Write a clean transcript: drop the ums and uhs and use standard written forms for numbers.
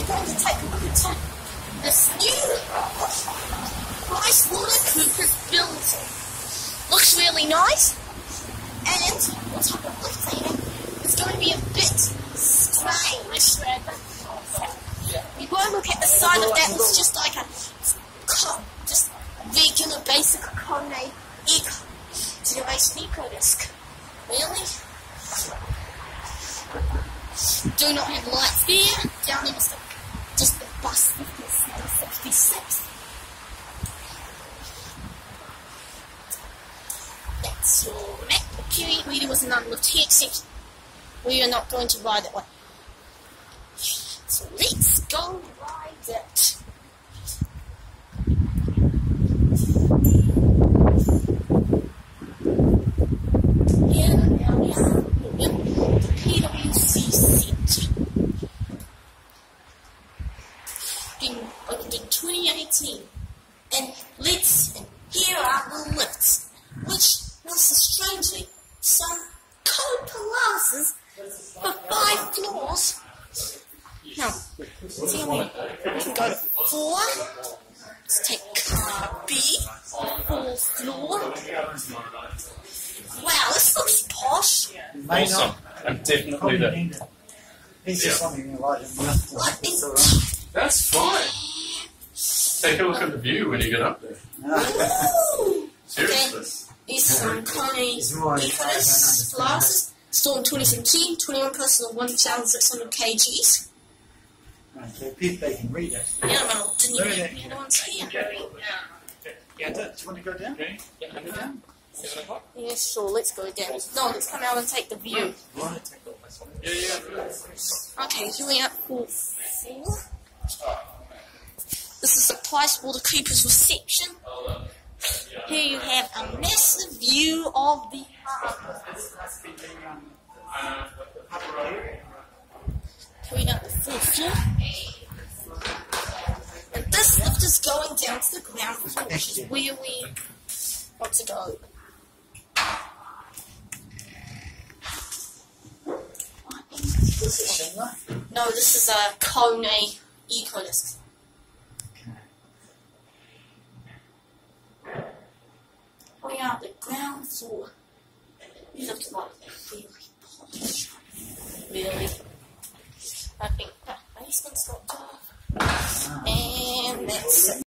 going to take a look at this new nice water Cooper's building. Looks really nice, and we'll take a look later. It's going to be a bit strange. We won't look at the side of that. It's just like a just regular basic KONE generation Ecodisc. Really? Do not have lights there. Down there is just the bus 66. That's your map. Okay, there was another little text. We are not going to ride that one. So let's go ride it. Yeah. PWC set. Being opened in 2018. And here are the lifts, which was strangely some KONE Polaris for 5 floors. Now, see how we can go to 4. Let's take car B, 4th floor. Wow, this looks posh. Awesome. I'm definitely there. He's just something you like. That's fine. Take a look at the view when you get up there. Ooh. Seriously. Okay. These some KONE Ecodisc Polaris. Stored in 2017, 21 personal 1,600 kgs. Okay, people they can read it. Yeah, well, didn't you have the other ones here? Yeah, do you want to go down? Yeah, under down. 7 o'clock? Yeah, sure, let's go down. No, let's come out and take the view. Yeah. Okay, here we are for 4. This is the Price Water Cooper's reception. Here you have a massive view of the harbour. Here we are at the 4th floor. And this lift is going down to the ground floor, which is where we want to go. This is Schindler? No, this is a KONE Ecodisc. We are at the ground floor. You look like really polished. Really. I think that basement's not dark. And that's it.